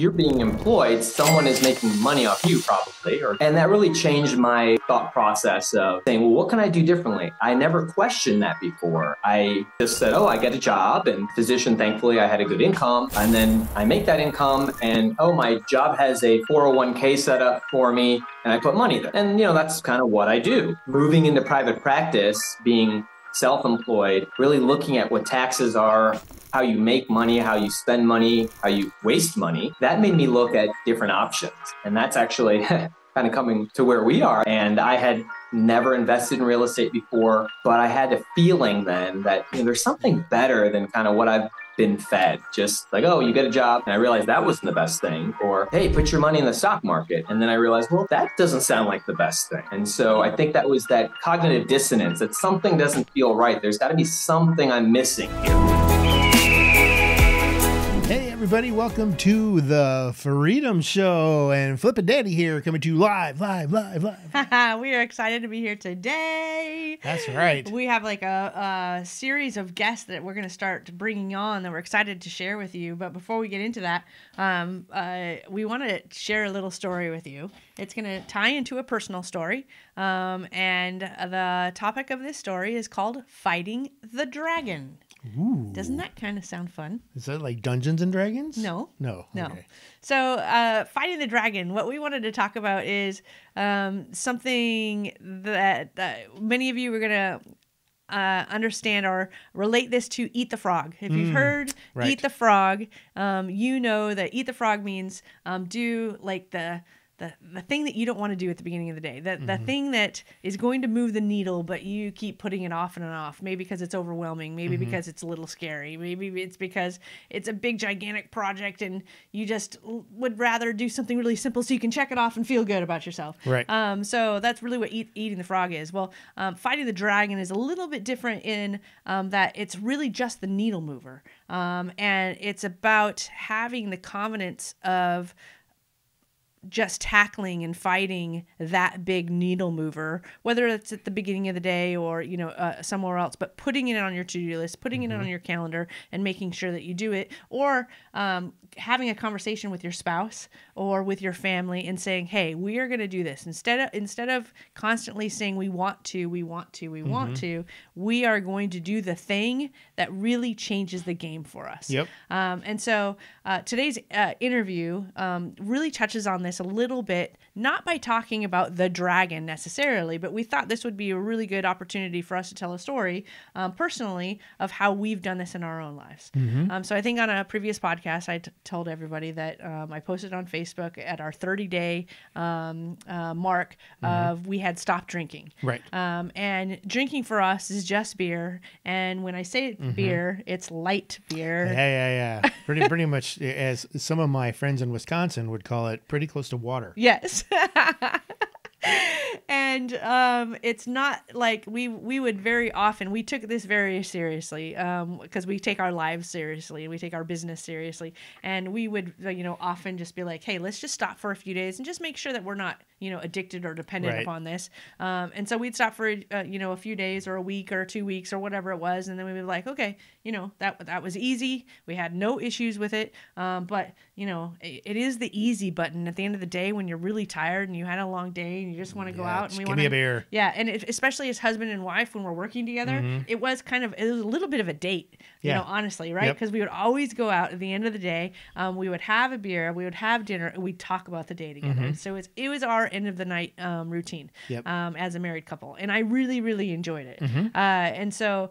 you're being employed, someone is making money off you probably. And that really changed my thought process of saying, well, what can I do differently? I never questioned that before. I just said, oh, I get a job, and physician, thankfully, I had a good income. And then I make that income, and oh, my job has a 401k set up for me, and I put money there. And, that's kind of what I do. Moving into private practice, being self-employed, really looking at what taxes are, how you make money, how you spend money, how you waste money, that made me look at different options. And that's actually kind of coming to where we are. And I had never invested in real estate before, but I had a feeling then that there's something better than kind of what I've been fed. Just like, oh, you get a job. And I realized that wasn't the best thing. Or, hey, put your money in the stock market. And then I realized, well, that doesn't sound like the best thing. And so I think that was that cognitive dissonance, that something doesn't feel right. There's got to be something I'm missing here. Hey everybody, welcome to the Freedom Show, and Flippin' Daddy here, coming to you live. We are excited to be here today. That's right. We have like a series of guests that we're going to start bringing on that we're excited to share with you. But before we get into that, we want to share a little story with you. It's going to tie into a personal story, and the topic of this story is called Fighting the Dragon. Ooh. Doesn't that kind of sound fun? Is that like Dungeons and Dragons? No. Okay. So, Fighting the Dragon, what we wanted to talk about is something that many of you are going to understand or relate this to Eat the Frog. If you've heard right. Eat the Frog, you know that Eat the Frog means do like the thing that you don't want to do at the beginning of the day, the thing that is going to move the needle, but you keep putting it off and off, maybe because it's overwhelming, maybe because it's a little scary, maybe it's because it's a big gigantic project and you just would rather do something really simple so you can check it off and feel good about yourself. Right. So that's really what Eating the Frog is. Well, Fighting the Dragon is a little bit different in that it's really just the needle mover. And it's about having the confidence of just tackling and fighting that big needle mover, whether it's at the beginning of the day or, somewhere else, but putting it on your to-do list, putting it on your calendar and making sure that you do it, or having a conversation with your spouse or with your family and saying, hey, we are going to do this. Instead of constantly saying we want to, we are going to do the thing that really changes the game for us. Yep. And so today's interview really touches on this a little bit, not by talking about the dragon necessarily, but we thought this would be a really good opportunity for us to tell a story personally of how we've done this in our own lives. So I think on a previous podcast, I told everybody that I posted on Facebook at our 30-day mark of we had stopped drinking. Right. And drinking for us is just beer. And when I say beer, it's light beer. Yeah. Pretty much, as some of my friends in Wisconsin would call it, pretty close to water. Yes. And it's not like we would very often, we took this very seriously because we take our lives seriously and we take our business seriously. And we would, often just be like, hey, let's just stop for a few days and just make sure that we're not, addicted or dependent right. upon this. And so we'd stop for, a few days or a week or 2 weeks or whatever it was. And then we'd be like, okay, that was easy. We had no issues with it. But, it is the easy button at the end of the day when you're really tired and you had a long day and you just want to go out and we give me a beer. Yeah. And especially as husband and wife, when we're working together, it was a little bit of a date, honestly, right? Because we would always go out at the end of the day. We would have a beer, we would have dinner, and we'd talk about the day together. So it was our end of the night routine as a married couple. And I really, really enjoyed it. And so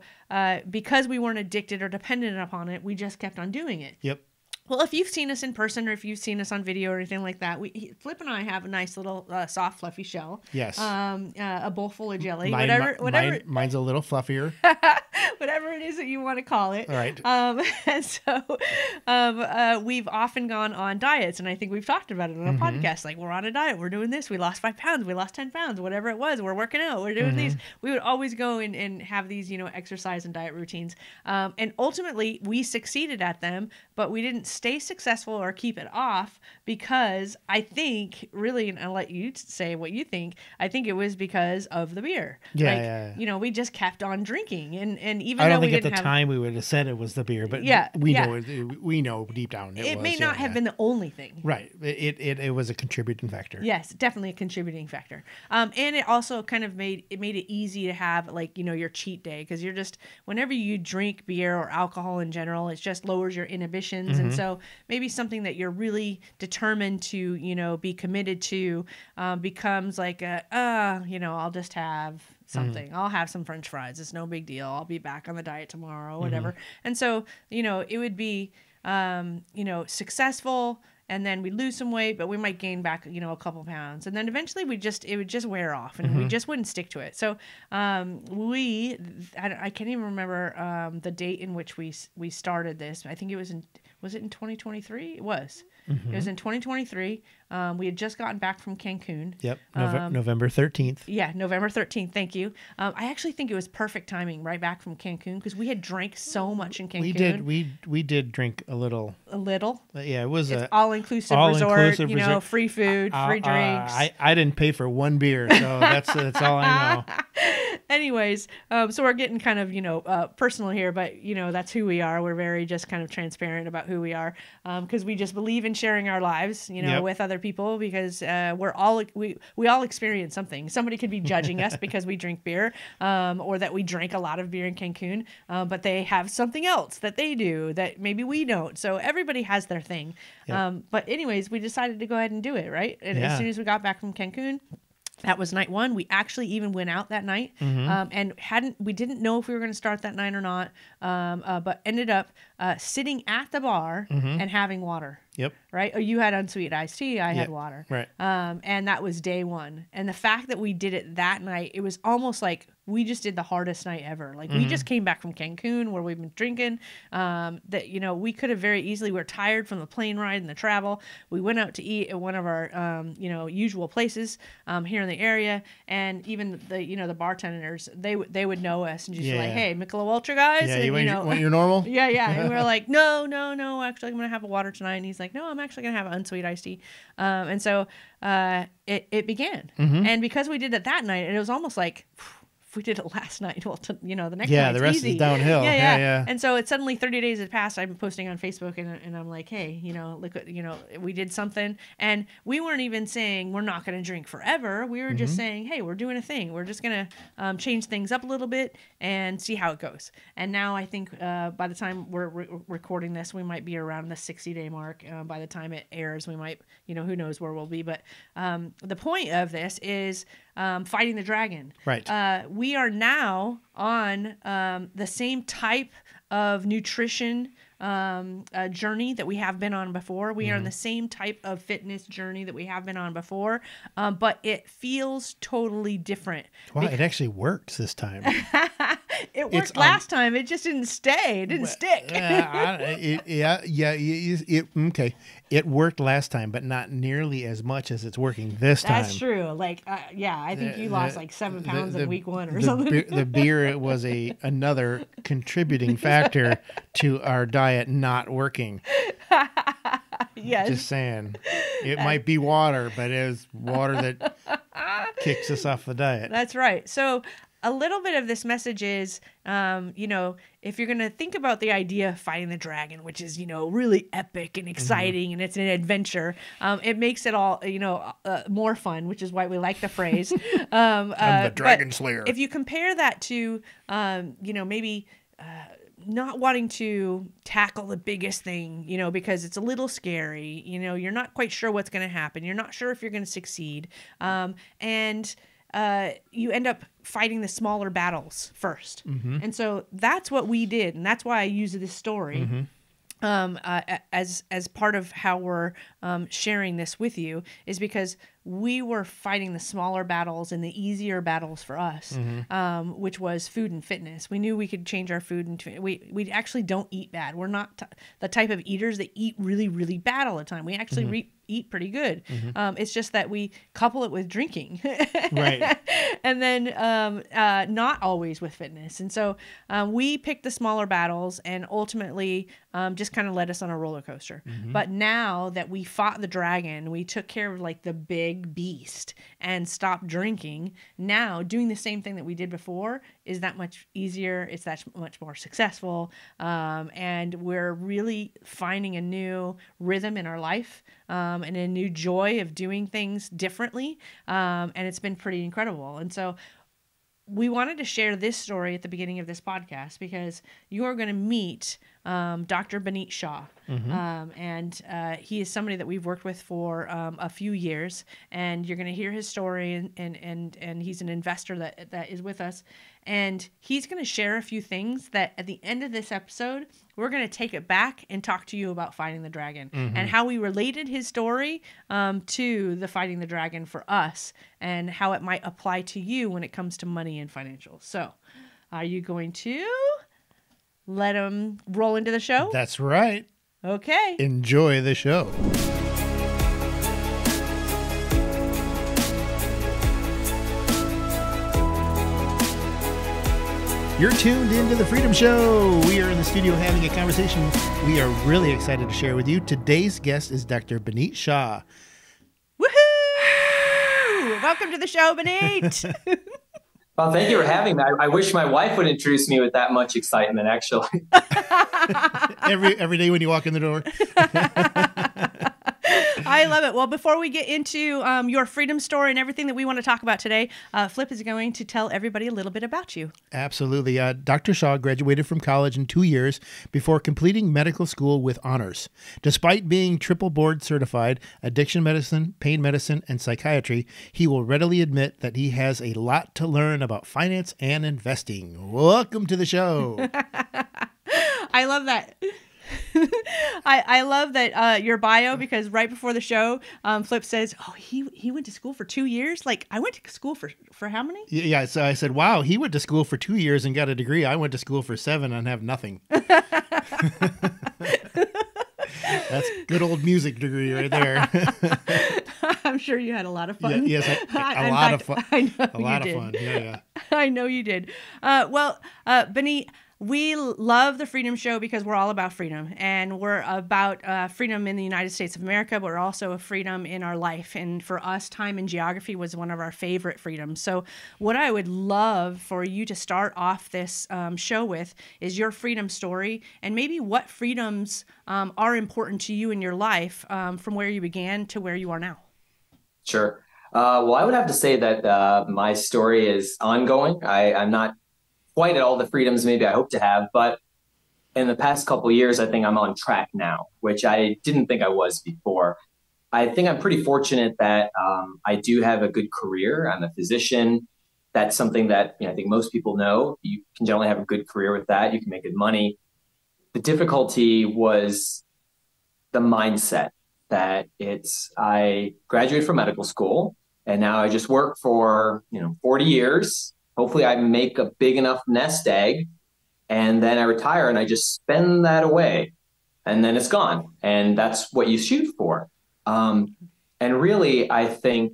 because we weren't addicted or dependent upon it, we just kept on doing it. Yep. Well, if you've seen us in person or if you've seen us on video or anything like that, Flip and I have a nice little soft, fluffy shell. Yes. A bowl full of jelly, whatever. Mine's a little fluffier. Whatever it is that you want to call it. All right. And so we've often gone on diets, and I think we've talked about it on a podcast. Like, we're on a diet, we're doing this, we lost 5 pounds, we lost 10 pounds, whatever it was, we're working out, we're doing these. We would always go and have these, exercise and diet routines. And ultimately, we succeeded at them, but we didn't stay successful or keep it off because I think, really, and I'll let you say what you think, I think it was because of the beer. Yeah. We just kept on drinking. And And even I though don't think we at the didn't have, time we would have said it was the beer, but Yeah, we yeah. know we know deep down it was, may not have been the only thing. right. It was a contributing factor. Yes, definitely a contributing factor. And it also kind of made it easy to have, like, your cheat day, because you're just, whenever you drink beer or alcohol in general, it just lowers your inhibitions. And so maybe something that you're really determined to, be committed to becomes like I'll just have something. I'll have some French fries. It's no big deal. I'll be back on the diet tomorrow, whatever. And so, it would be, successful, and then we lose some weight, but we might gain back, a couple pounds. And then eventually it would just wear off, and we just wouldn't stick to it. So I can't even remember the date in which we started this. I think it was in 2023? It was. It was in 2023. We had just gotten back from Cancun. Yep, November 13th. Yeah, November 13th. Thank you. I actually think it was perfect timing right back from Cancun, because we had drank so much in Cancun. We did drink a little. A little? Yeah, it was It's a all-inclusive resort, free food, free drinks. I didn't pay for one beer, so that's all I know. Anyways, so we're getting kind of, personal here, but, that's who we are. We're very just kind of transparent about who we are, because we just believe in sharing our lives, with other people, because we all experience something. Somebody could be judging us because we drink beer, or that we drank a lot of beer in Cancun, but they have something else that they do that maybe we don't. So everybody has their thing. Yep. But anyways, we decided to go ahead and do it, right? And as soon as we got back from Cancun, that was night one. We actually even went out that night, and we didn't know if we were going to start that night or not, but ended up sitting at the bar and having water. Yep. Right? You had unsweetened iced tea. I had water. Right. And that was day one. And the fact that we did it that night, it was almost like we just did the hardest night ever. Like we just came back from Cancun, where we've been drinking, that, we could have very easily, we're tired from the plane ride and the travel. We went out to eat at one of our, usual places here in the area. And even the bartenders, they would know us and just be like, hey, Michelob Ultra guys. Yeah, and, you want your normal? Yeah. And we were like, no, actually I'm going to have a water tonight. And he's like, no, I'm actually going to have an unsweet iced tea. And so it began. And because we did it that night, it was almost like, if we did it last night, well, the next night, the rest easy. is downhill. Yeah. And so it's suddenly 30 days had passed. I'm posting on Facebook, and I'm like, hey, look, we did something, and we weren't even saying we're not going to drink forever. We were just saying, hey, we're doing a thing. We're just going to change things up a little bit and see how it goes. And now I think by the time we're recording this, we might be around the 60-day mark. By the time it airs, we might, who knows where we'll be. But the point of this is fighting the dragon. Right. We are now on the same type of nutrition journey that we have been on before. We are on the same type of fitness journey that we have been on before, but it feels totally different. Wow, it actually works this time. It worked last time. It just didn't stay. It didn't stick. Okay. It worked last time, but not nearly as much as it's working this time. That's true. Like, I think you lost like 7 pounds in week one or something. The beer was another contributing factor to our diet not working. Yes. Just saying. It might be water, but it is water that kicks us off the diet. That's right. So a little bit of this message is, if you're going to think about the idea of fighting the dragon, which is, really epic and exciting and it's an adventure, it makes it all, more fun, which is why we like the phrase. I'm the dragon slayer. If you compare that to, maybe not wanting to tackle the biggest thing, because it's a little scary, you're not quite sure what's going to happen. You're not sure if you're going to succeed. And you end up fighting the smaller battles first. And so that's what we did. And that's why I use this story as part of how we're sharing this with you, is because we were fighting the smaller battles and the easier battles for us, which was food and fitness. We knew we could change our food, and we actually don't eat bad. We're not the type of eaters that eat really, really bad all the time. We actually eat pretty good. It's just that we couple it with drinking, right? And then not always with fitness. And so we picked the smaller battles, and ultimately just kind of led us on a roller coaster. But now that we fought the dragon, we took care of like the big big beast and stopped drinking, now doing the same thing that we did before is that much easier. It's that much more successful. And we're really finding a new rhythm in our life and a new joy of doing things differently. And it's been pretty incredible. And so we wanted to share this story at the beginning of this podcast because you are going to meet Dr. Binit Shah. And he is somebody that we've worked with for a few years, and you're going to hear his story, and he's an investor that is with us, and he's going to share a few things that at the end of this episode, we're going to take it back and talk to you about fighting the dragon and how we related his story to the fighting the dragon for us and how it might apply to you when it comes to money and financials. So are you going to let him roll into the show? That's right. Okay. Enjoy the show. You're tuned into the Freedom Show. We are in the studio having a conversation we are really excited to share with you. Today's guest is Dr. Binit Shah. Woohoo! Welcome to the show, Binit. Well, thank you for having me. I wish my wife would introduce me with that much excitement, actually. every day when you walk in the door. I love it. Well, before we get into your freedom story and everything that we want to talk about today, Flip is going to tell everybody a little bit about you. Absolutely. Dr. Shah graduated from college in 2 years before completing medical school with honors. Despite being triple board certified, addiction medicine, pain medicine, and psychiatry, he will readily admit that he has a lot to learn about finance and investing. Welcome to the show. I love that. I love that your bio, because right before the show, Flip says, "Oh, he went to school for 2 years." Like, I went to school for how many? Yeah, so I said, "Wow, he went to school for 2 years and got a degree. I went to school for 7 and have nothing." That's good old music degree right there. I'm sure you had a lot of fun. Yes, a lot of fun. I know a lot you of fun. did. Yeah. I know you did. Well, Binit, we love the Freedom Show because we're all about freedom, and we're about freedom in the United States of America, but we're also a freedom in our life. And for us, time and geography was one of our favorite freedoms. So what I would love for you to start off this show with is your freedom story, and maybe what freedoms are important to you in your life from where you began to where you are now. Sure. Well, I would have to say that my story is ongoing. I'm not quite at all the freedoms maybe I hope to have, but in the past couple of years, I think I'm on track now, which I didn't think I was before. I think I'm pretty fortunate that I do have a good career. I'm a physician. That's something that I think most people know. You can generally have a good career with that. You can make good money. The difficulty was the mindset that I graduated from medical school, and now I just work for 40 years. Hopefully I make a big enough nest egg, and then I retire and I just spend that away, and then it's gone. And that's what you shoot for. And really, I think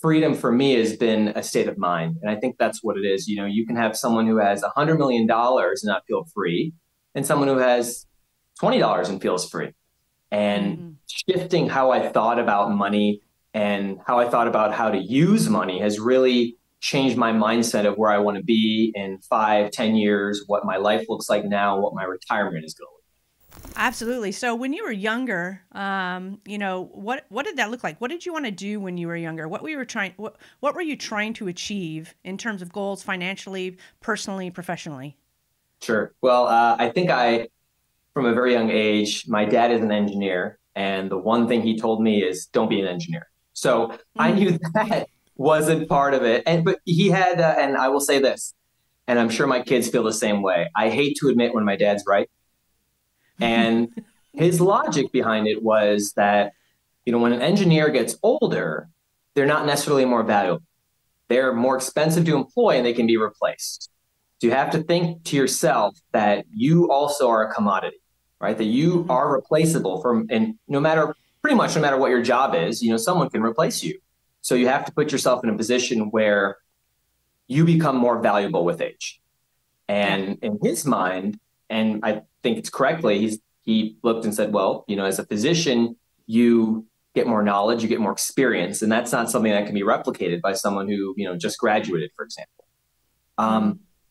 freedom for me has been a state of mind. And I think that's what it is. You can have someone who has $100 million and not feel free, and someone who has $20 and feels free. And shifting how I thought about money and how I thought about how to use money has really changed my mindset of where I want to be in 5-10 years, what my life looks like now, what my retirement is going to look like. Absolutely. So when you were younger, what did that look like? What did you want to do when you were younger? What were you trying to achieve in terms of goals, financially, personally, professionally? Sure. Well, I think from a very young age, my dad is an engineer, and the one thing he told me is don't be an engineer. So I knew that wasn't part of it. But he had, and I will say this, and I'm sure my kids feel the same way. I hate to admit when my dad's right. And his logic behind it was that, when an engineer gets older, they're not necessarily more valuable. They're more expensive to employ, and they can be replaced. So you have to think to yourself that you also are a commodity, right? That you are replaceable and pretty much no matter what your job is, someone can replace you. So you have to put yourself in a position where you become more valuable with age. And in his mind, and I think it's correctly, he looked and said, well, as a physician, you get more knowledge, you get more experience, and that's not something that can be replicated by someone who, just graduated, for example.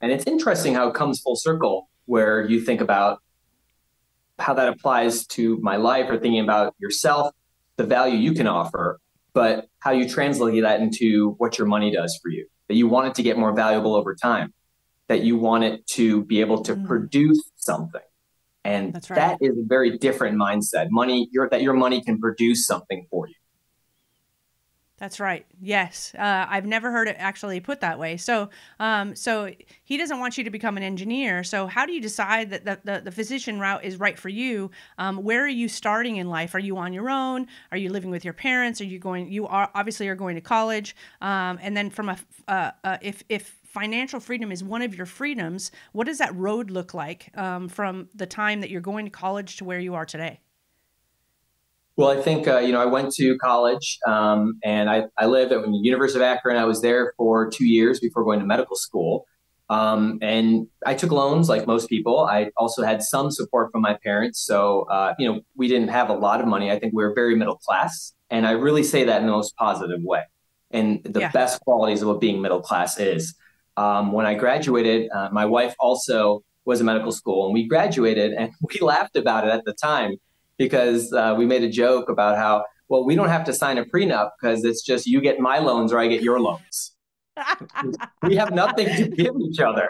And it's interesting how it comes full circle where you think about how that applies to my life or thinking about yourself, the value you can offer, but how you translate that into what your money does for you, that you want it to get more valuable over time, that you want it to be able to produce something. And That's right. that is a very different mindset. That your money can produce something for you. That's right. Yes. I've never heard it actually put that way. So, so he doesn't want you to become an engineer. So how do you decide that the physician route is right for you? Where are you starting in life? Are you on your own? Are you living with your parents? You are obviously are going to college. And then from if financial freedom is one of your freedoms, what does that road look like from the time that you're going to college to where you are today? Well, I think, I went to college and I lived at the University of Akron. I was there for 2 years before going to medical school. And I took loans like most people. I also had some support from my parents. So, we didn't have a lot of money. I think we were very middle class. And I really say that in the most positive way. And the best qualities of what being middle class is. When I graduated, my wife also was in medical school, and we graduated and we laughed about it at the time because we made a joke about how, well, we don't have to sign a prenup because it's just you get my loans or I get your loans. We have nothing to give each other.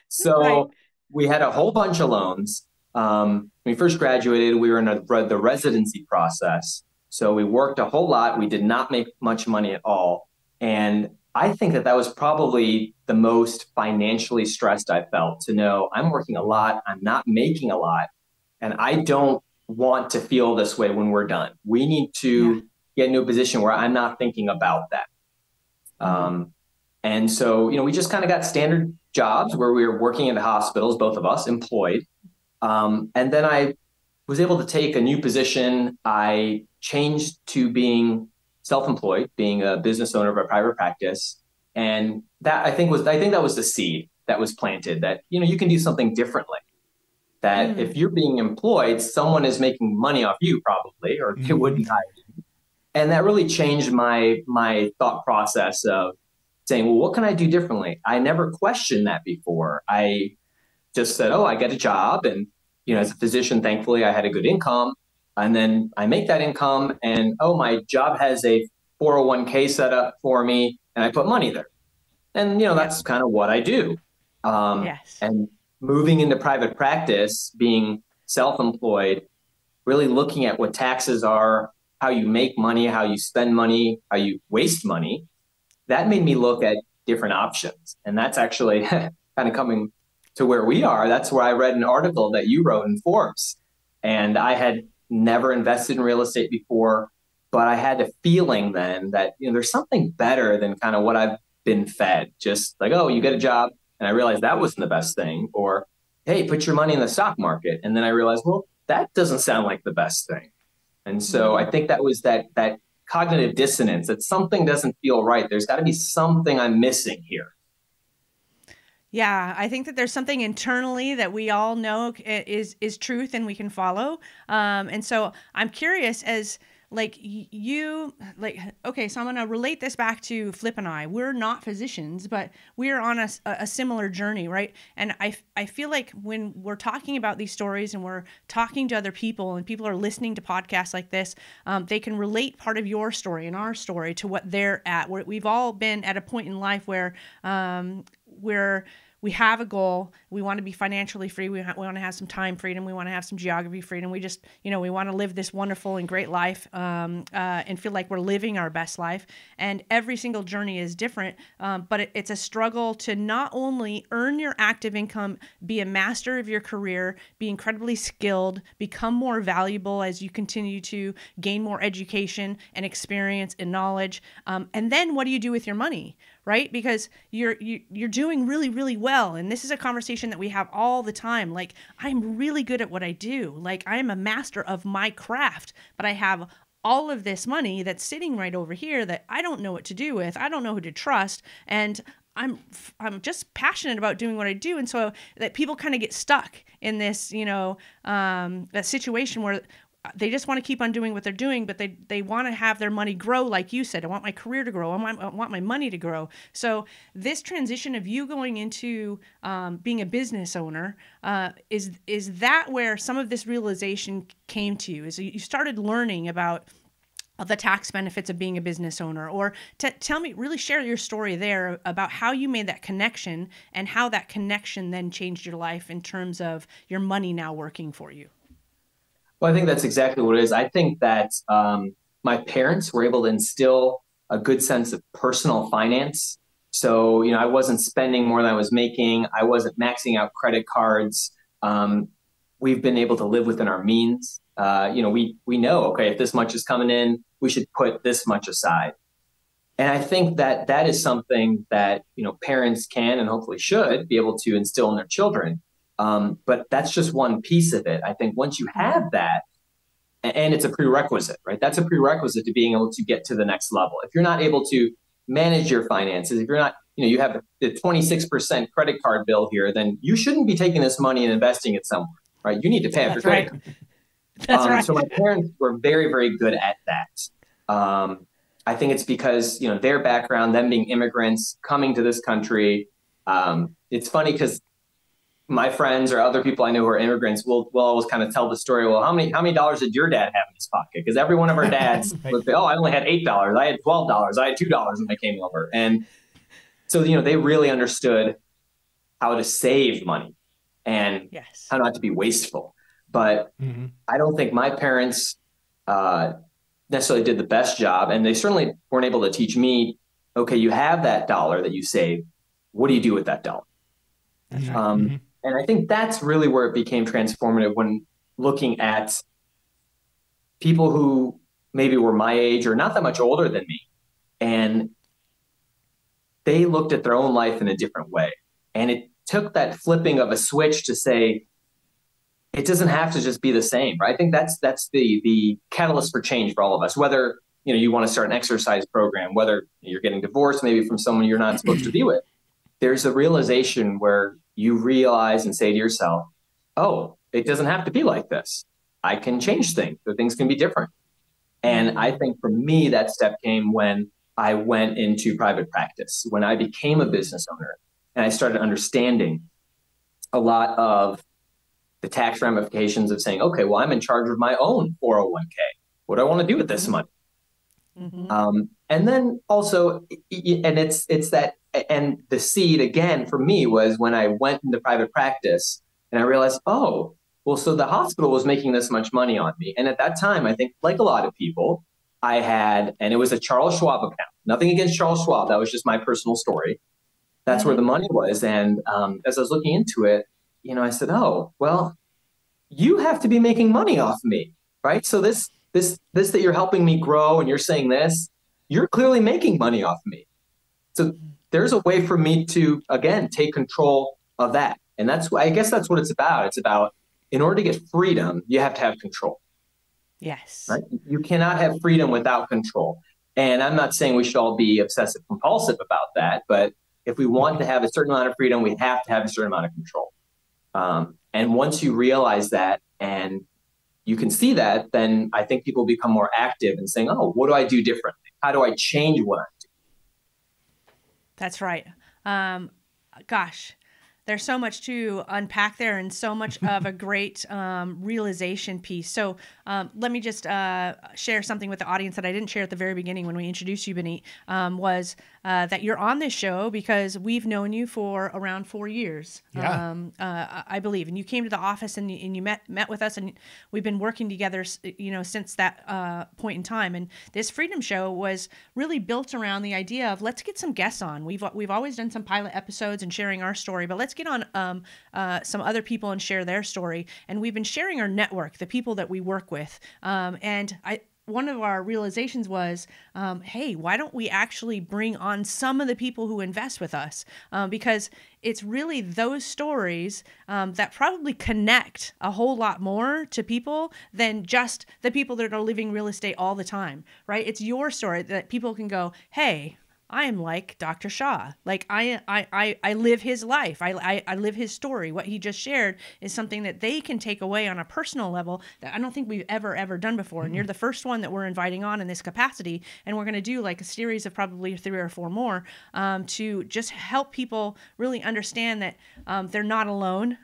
So we had a whole bunch of loans. When we first graduated, we were in the residency process. So we worked a whole lot. We did not make much money at all. And I think that was probably the most financially stressed I felt, to know I'm working a lot, I'm not making a lot, and I don't want to feel this way when we're done. We need to get into a position where I'm not thinking about that. And so, we just kind of got standard jobs where we were working in the hospitals, both of us employed. And then I was able to take a new position. I changed to being self-employed, being a business owner of a private practice. And that I think that was the seed that was planted, that, you can do something differently. That if you're being employed, someone is making money off you probably, or they wouldn't hire you. And that really changed my thought process of saying, well, what can I do differently? I never questioned that before. I just said, oh, I get a job. And, as a physician, thankfully, I had a good income. And then I make that income and, oh, my job has a 401k set up for me and I put money there. And, that's kind of what I do. And moving into private practice, being self-employed, really looking at what taxes are, how you make money, how you spend money, how you waste money, that made me look at different options. And that's actually kind of coming to where we are. That's where I read an article that you wrote in Forbes. And I had never invested in real estate before, but I had a feeling then that, there's something better than kind of what I've been fed. Just like, oh, you get a job. And I realized that wasn't the best thing. Or, hey, put your money in the stock market. And then I realized, well, that doesn't sound like the best thing. And so I think that was that cognitive dissonance, that something doesn't feel right. There's got to be something I'm missing here. Yeah, I think that there's something internally that we all know is truth and we can follow. And so I'm curious, as okay, so I'm going to relate this back to Flip and I. We're not physicians, but we're on a similar journey, right? And I feel like when we're talking about these stories and we're talking to other people and people are listening to podcasts like this, they can relate part of your story and our story to what they're at. We've all been at a point in life where we have a goal. We want to be financially free. We want to have some time freedom. We want to have some geography freedom. We just, we want to live this wonderful and great life and feel like we're living our best life. And every single journey is different, but it's a struggle to not only earn your active income, be a master of your career, be incredibly skilled, become more valuable as you continue to gain more education and experience and knowledge. And then what do you do with your money? Right? Because you're doing really, really well. And this is a conversation that we have all the time. Like, I'm really good at what I do. Like, I'm a master of my craft, but I have all of this money that's sitting right over here that I don't know what to do with. I don't know who to trust. And I'm just passionate about doing what I do. And so that people kind of get stuck in this, that situation where they just want to keep on doing what they're doing, but they want to have their money grow. Like you said, I want my career to grow. I want my money to grow. So this transition of you going into being a business owner, is that where some of this realization came to you? Is you started learning about the tax benefits of being a business owner, or tell me, really share your story there about how you made that connection and how that connection then changed your life in terms of your money now working for you. Well, I think that's exactly what it is. I think that my parents were able to instill a good sense of personal finance. So, I wasn't spending more than I was making. I wasn't maxing out credit cards. We've been able to live within our means. We know, okay, if this much is coming in, we should put this much aside. And I think that that is something that, parents can and hopefully should be able to instill in their children. But that's just one piece of it. I think once you have that, and it's a prerequisite, right? That's a prerequisite to being able to get to the next level. If you're not able to manage your finances, if you're not, you have the 26% credit card bill here, then you shouldn't be taking this money and investing it somewhere, right? You need to pay off your credit card. That's right. So my parents were very, very good at that. I think it's because, their background, them being immigrants, coming to this country. It's funny because my friends or other people I know who are immigrants will always kind of tell the story. Well, how many dollars did your dad have in his pocket? Because every one of our dads would say, oh, I only had $8. I had $12. I had $2 when I came over. And so, they really understood how to save money and how not to be wasteful. But I don't think my parents necessarily did the best job. And they certainly weren't able to teach me, okay, you have that dollar that you save. What do you do with that dollar? That's right. And I think that's really where it became transformative when looking at people who maybe were my age or not that much older than me. And they looked at their own life in a different way. And it took that flipping of a switch to say, it doesn't have to just be the same, right? I think that's the catalyst for change for all of us, whether, you want to start an exercise program, whether you're getting divorced, maybe from someone you're not supposed to be with. There's a realization where you realize and say to yourself, oh, it doesn't have to be like this. I can change things, so things can be different. And I think for me, that step came when I went into private practice, when I became a business owner and I started understanding a lot of the tax ramifications of saying, okay, well, I'm in charge of my own 401k. What do I want to do with this money? And then also, and it's that, and the seed again for me was when I went into private practice and I realized, oh, well, so the hospital was making this much money on me. And at that time, I think like a lot of people, I had, and it was a Charles Schwab account. Nothing against Charles Schwab. That was just my personal story. That's where the money was. And as I was looking into it, I said, oh, well, you have to be making money off me, right? So this that you're helping me grow and you're saying this, you're clearly making money off me. So there's a way for me to, again, take control of that. And I guess that's what it's about. It's about, in order to get freedom, you have to have control. Yes. Right? You cannot have freedom without control. And I'm not saying we should all be obsessive compulsive about that, but if we want to have a certain amount of freedom, we have to have a certain amount of control. And once you realize that and you can see that, then I think people become more active in saying, oh, what do I do differently? How do I change what I do? That's right. Gosh, there's so much to unpack there and so much of a great realization piece. So let me just share something with the audience that I didn't share at the very beginning when we introduced you, Binit, was that you're on this show because we've known you for around 4 years, I believe. And you came to the office and you met with us, and we've been working together, since that point in time. And this Freedom Show was really built around the idea of let's get some guests on. We've always done some pilot episodes and sharing our story, but let's get on some other people and share their story. And we've been sharing our network, the people that we work with. One of our realizations was, hey, why don't we actually bring on some of the people who invest with us? Because it's really those stories that probably connect a whole lot more to people than just the people that are living real estate all the time, right? It's your story that people can go, hey, I am like Dr. Shah. Like I live his life. I live his story. What he just shared is something that they can take away on a personal level that I don't think we've ever done before. And you're the first one that we're inviting on in this capacity. And we're going to do like a series of probably 3 or 4 more to just help people really understand that they're not alone.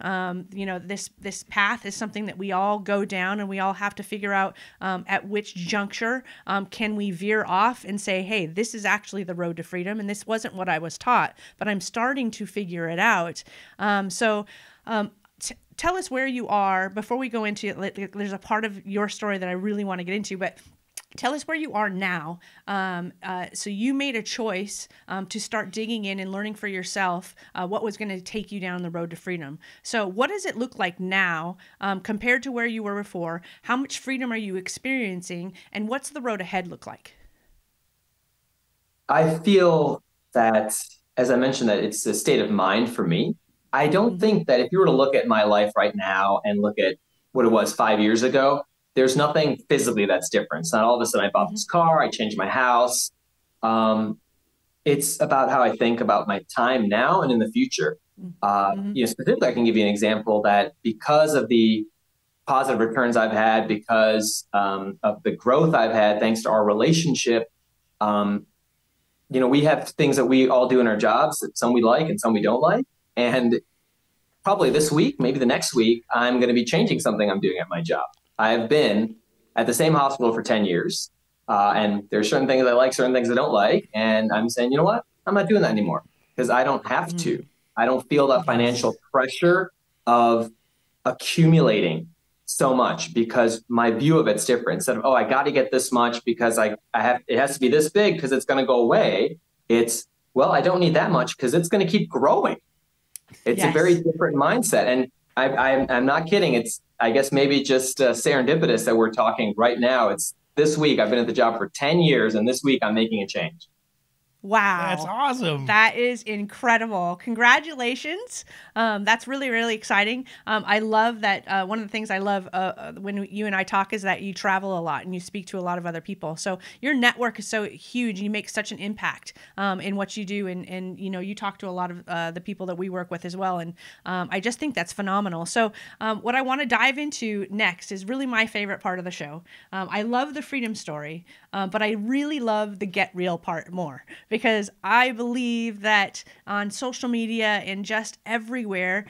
This path is something that we all go down, and we all have to figure out at which juncture can we veer off and say, hey, this is actually the road to freedom, and this wasn't what I was taught, but I'm starting to figure it out. Tell us where you are before we go into it. There's a part of your story that I really want to get into, but tell us where you are now. So you made a choice to start digging in and learning for yourself what was going to take you down the road to freedom. So what does it look like now compared to where you were before? How much freedom are you experiencing? And what's the road ahead look like? I feel that, as I mentioned, that it's a state of mind for me. I don't think that if you were to look at my life right now and look at what it was 5 years ago, there's nothing physically that's different. It's not all of a sudden I bought this car, I changed my house. It's about how I think about my time now and in the future. Specifically, I can give you an example that because of the positive returns I've had, because of the growth I've had, thanks to our relationship, we have things that we all do in our jobs that some we like and some we don't like. And probably this week, maybe the next week, I'm going to be changing something I'm doing at my job. I've been at the same hospital for 10 years, and there's certain things I like, certain things I don't like. And I'm saying, you know what? I'm not doing that anymore because I don't have to. I don't feel that financial pressure of accumulating so much because my view of it's different. Instead of, oh, I got to get this much because I have, it has to be this big because it's going to go away. It's, well, I don't need that much because it's going to keep growing. It's a very different mindset. And I'm not kidding. It's, I guess, maybe just serendipitous that we're talking right now. It's this week. I've been at the job for 10 years, and this week I'm making a change. Wow. That's awesome. That is incredible. Congratulations. That's really, really exciting. I love that. One of the things I love when you and I talk is that you travel a lot and you speak to a lot of other people. So your network is so huge. You make such an impact in what you do. And you talk to a lot of the people that we work with as well. And I just think that's phenomenal. So what I want to dive into next is really my favorite part of the show. I love the freedom story, but I really love the get real part more. Because I believe that on social media and just everywhere,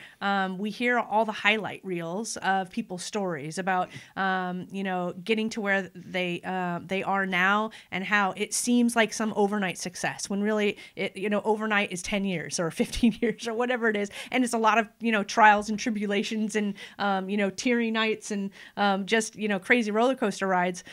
we hear all the highlight reels of people's stories about, getting to where they are now and how it seems like some overnight success when really, overnight is 10 years or 15 years or whatever it is. And it's a lot of, trials and tribulations and, teary nights and just, crazy roller coaster rides.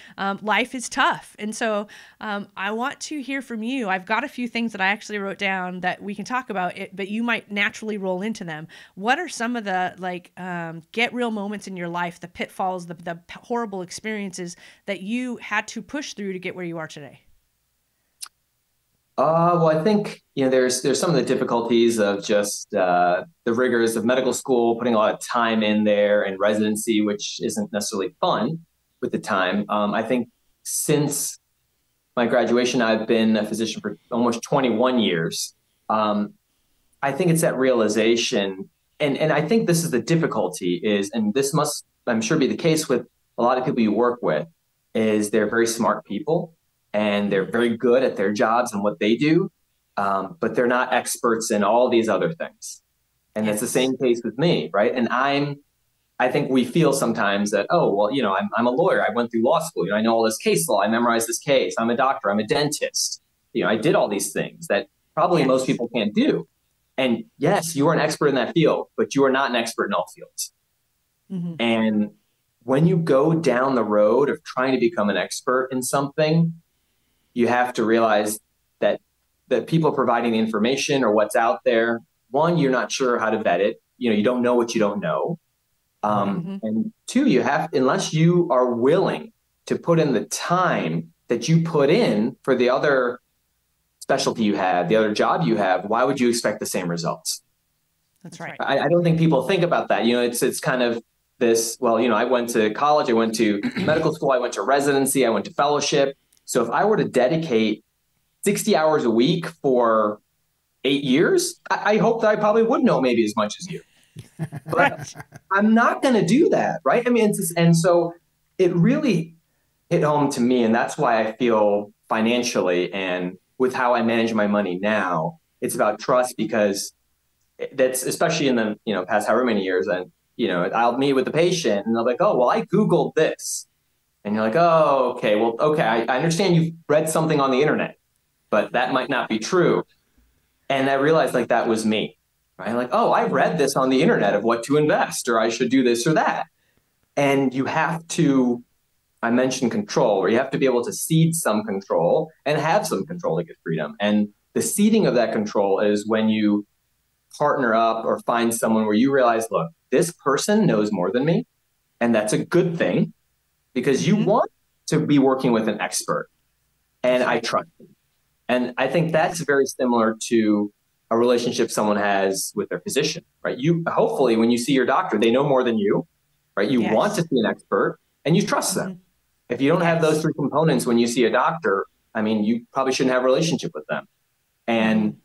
Life is tough. And so I want to hear from you. I've got a few things that I actually wrote down that we can talk about, but you might naturally roll into them. What are some of the get real moments in your life, the pitfalls, the horrible experiences that you had to push through to get where you are today? Well, I think, there's some of the difficulties of just the rigors of medical school, putting a lot of time in there and residency, which isn't necessarily fun with the time. I think since my graduation, I've been a physician for almost 21 years. I think it's that realization, and I think this is the difficulty is, and this must, I'm sure, be the case with a lot of people you work with, is they're very smart people and they're very good at their jobs and what they do, but they're not experts in all these other things. And that's the same case with me, right? And I think we feel sometimes that, oh, well, I'm a lawyer. I went through law school. I know all this case law. I memorized this case. I'm a doctor. I'm a dentist. I did all these things that probably most people can't do. And yes, you are an expert in that field, but you are not an expert in all fields. And when you go down the road of trying to become an expert in something, you have to realize that the people providing the information or what's out there, one, you're not sure how to vet it. You don't know what you don't know. And two, unless you are willing to put in the time that you put in for the other specialty you have, the other job you have, why would you expect the same results? That's right. I don't think people think about that. It's kind of this, well, I went to college, I went to medical school, I went to residency, I went to fellowship. So if I were to dedicate 60 hours a week for 8 years, I hope that I probably would know maybe as much as you. But Right. I'm not going to do that, right? I mean, and so it really hit home to me, and that's why I feel financially and with how I manage my money now, it's about trust, because that's especially in the past however many years, and I'll meet with the patient and they'll be like, oh well, I Googled this, and you're like, oh okay, well okay, I understand you've read something on the internet, but that might not be true. And I realized like that was me, right? Like, oh, I read this on the internet of what to invest, or I should do this or that. And you have to, I mentioned control, where you have to be able to cede some control and have some control to get freedom. And the ceding of that control is when you partner up or find someone where you realize, look, this person knows more than me. And that's a good thing, because you want to be working with an expert. And I trust them. And I think that's very similar to a relationship someone has with their physician, right? You hopefully, when you see your doctor, they know more than you, right? You want to see an expert and you trust them. If you don't have those three components when you see a doctor, I mean, you probably shouldn't have a relationship with them. And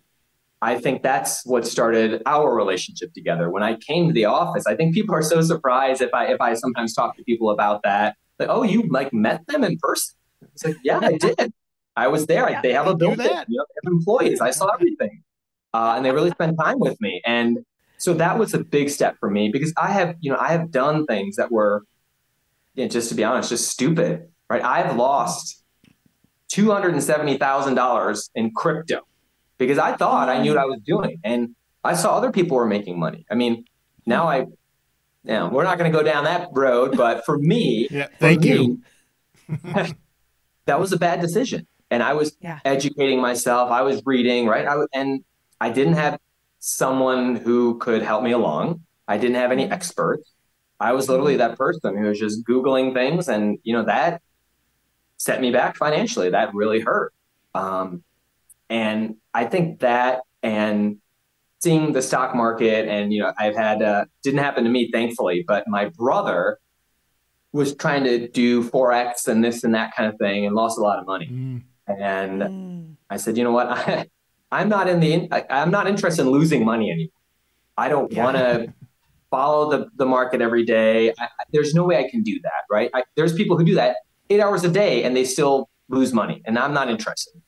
I think that's what started our relationship together. When I came to the office, I think people are so surprised if I sometimes talk to people about that. Like, oh, you like met them in person? It's like, yeah, I did. I was there. They have a building. They have employees. I saw everything, and they really spent time with me. And so that was a big step for me, because I have done things that were, just to be honest, just stupid. Right? I've lost $270,000 in crypto because I thought I knew what I was doing, and I saw other people were making money. I mean, now we're not going to go down that road, but for me, thank you. That was a bad decision. And I was educating myself. I was reading, right? And I didn't have someone who could help me along. I didn't have any experts. I was literally that person who was just Googling things, and that set me back financially. That really hurt. And I think that, and seeing the stock market, and I've had didn't happen to me, thankfully, but my brother was trying to do Forex and this and that kind of thing, and lost a lot of money. And I said, you know what? I'm not interested in losing money anymore. I don't want to follow the market every day. There's no way I can do that, right? There's people who do that 8 hours a day and they still lose money, and I'm not interested.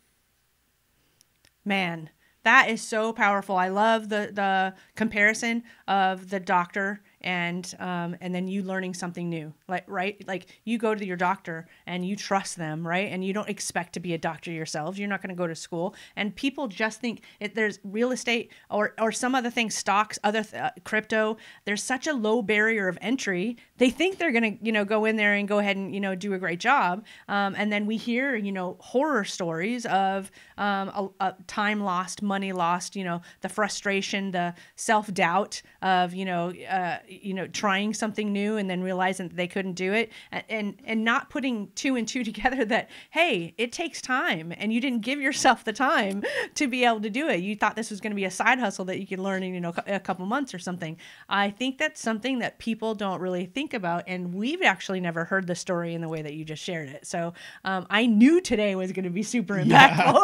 Man, that is so powerful. I love the comparison of the doctor and then you learning something new, like you go to your doctor and you trust them, right? And you don't expect to be a doctor yourself. You're not going to go to school, and people just think there's real estate or some other things, stocks, crypto. There's such a low barrier of entry. They think they're going to, go in there and go ahead and, do a great job. And then we hear, horror stories of a time lost, money lost, the frustration, the self-doubt of, trying something new and then realizing that they couldn't do it, and not putting two and two together that, hey, it takes time and you didn't give yourself the time to be able to do it. You thought this was going to be a side hustle that you could learn in, a couple months or something. I think that's something that people don't really think about. And we've actually never heard the story in the way that you just shared it. So I knew today was going to be super impactful.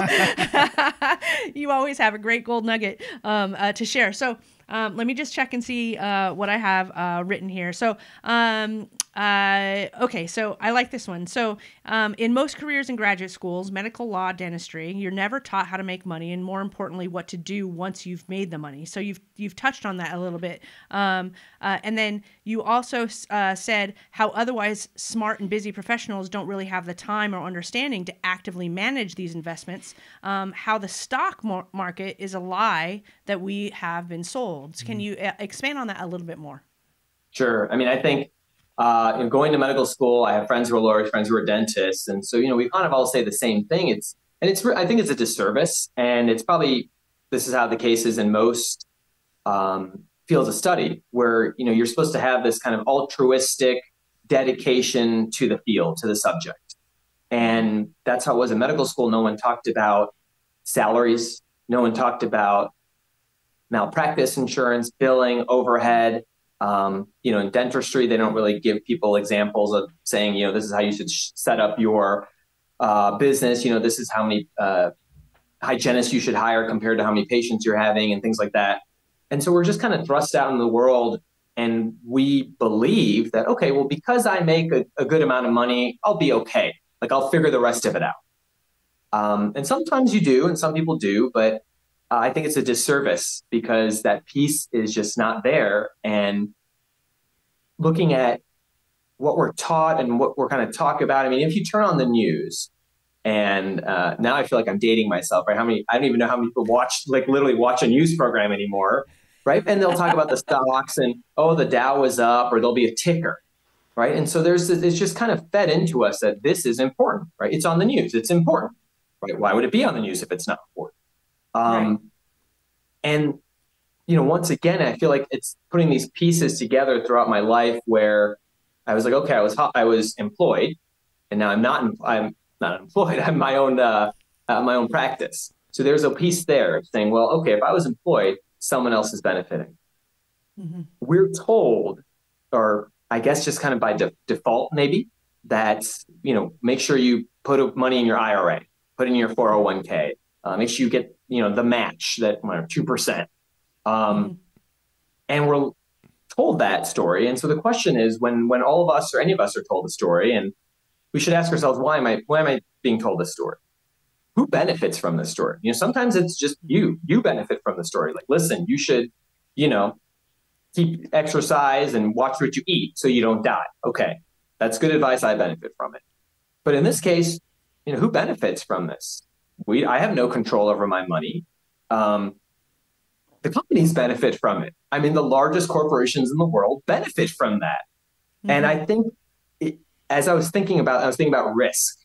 You always have a great gold nugget to share. So let me just check and see what I have written here. So, okay, so I like this one. So, in most careers in graduate schools, medical, law, dentistry, you're never taught how to make money, and more importantly, what to do once you've made the money. So you've touched on that a little bit, and then you also said how otherwise smart and busy professionals don't really have the time or understanding to actively manage these investments. How the stock market is a lie that we have been sold. Can you expand on that a little bit more? Sure. I mean, I think going to medical school, I have friends who are lawyers, friends who are dentists, and so we kind of all say the same thing. I think it's a disservice, and it's probably, this is how the case is in most fields of study, where you're supposed to have this kind of altruistic dedication to the field, to the subject, and that's how it was in medical school. No one talked about salaries. No one talked about malpractice insurance, billing, overhead. In dentistry, they don't really give people examples of saying, this is how you should set up your business. This is how many hygienists you should hire compared to how many patients you're having and things like that. And so we're just kind of thrust out in the world, and we believe that, okay, well, because I make a good amount of money, I'll be okay. Like I'll figure the rest of it out. And sometimes you do, and some people do, but I think it's a disservice because that piece is just not there. And looking at what we're taught and what we're kind of talk about, I mean, if you turn on the news, and now I feel like I'm dating myself, right? I don't even know how many people literally watch a news program anymore, right? And they'll talk about the stocks and, oh, the Dow was up, or there'll be a ticker, right? And so it's just kind of fed into us that this is important, right? It's on the news. It's important, right? Why would it be on the news if it's not important? Right. And, once again, I feel like it's putting these pieces together throughout my life where I was like, okay, I was employed, and now I'm not employed. I'm my own practice. So there's a piece there saying, well, okay, if I was employed, someone else is benefiting. Mm-hmm. We're told, or I guess just kind of by default, maybe, that, make sure you put money in your IRA, put in your 401k, make sure you get, the match that 2%. And we're told that story. And so the question is, when all of us or any of us are told a story, and we should ask ourselves, why am I being told this story? Who benefits from this story? Sometimes it's just you benefit from the story. Like, listen, you should, keep exercise and watch what you eat so you don't die. Okay. That's good advice. I benefit from it. But in this case, who benefits from this? I have no control over my money. The companies benefit from it. I mean, the largest corporations in the world benefit from that. Mm-hmm. And I think I was thinking about risk.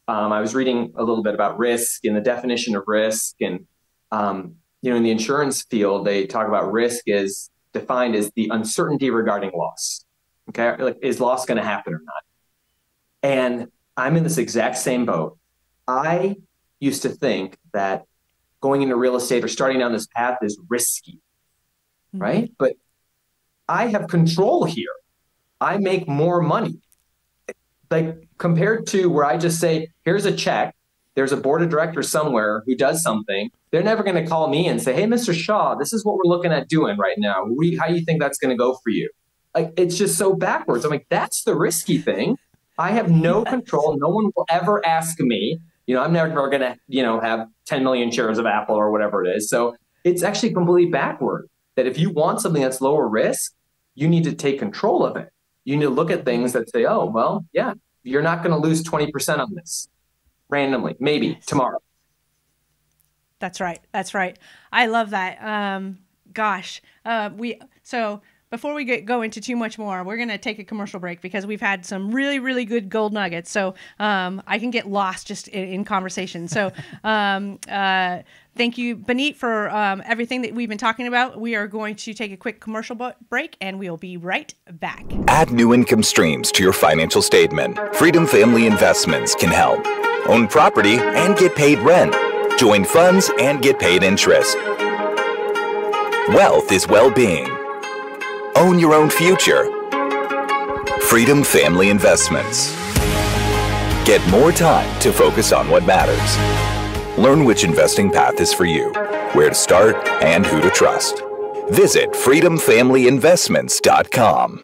I was reading a little bit about risk and the definition of risk. And, in the insurance field, they talk about risk is defined as the uncertainty regarding loss. Okay. Like, is loss going to happen or not? And I'm in this exact same boat. I used to think that going into real estate or starting down this path is risky, right? Mm-hmm. But I have control here. I make more money. Like, compared to where I just say, here's a check, there's a board of directors somewhere who does something. They're never going to call me and say, hey, Mr. Shaw, this is what we're looking at doing right now. How do you think that's going to go for you? Like, it's just so backwards. I'm like, that's the risky thing. I have no control. No one will ever ask me. I'm never going to, have 10 million shares of Apple or whatever it is. So it's actually completely backward, that if you want something that's lower risk, you need to take control of it. You need to look at things that say, oh, well, yeah, you're not going to lose 20% on this randomly, maybe tomorrow. That's right. That's right. I love that. So before we go into too much more, we're going to take a commercial break because we've had some really, really good gold nuggets. So I can get lost just in conversation. So thank you, Binit, for everything that we've been talking about. We are going to take a quick commercial break, and we'll be right back. Add new income streams to your financial statement. Freedom Family Investments can help. Own property and get paid rent. Join funds and get paid interest. Wealth is well-being. Own your own future. Freedom Family Investments. Get more time to focus on what matters. Learn which investing path is for you, where to start, and who to trust. Visit freedomfamilyinvestments.com.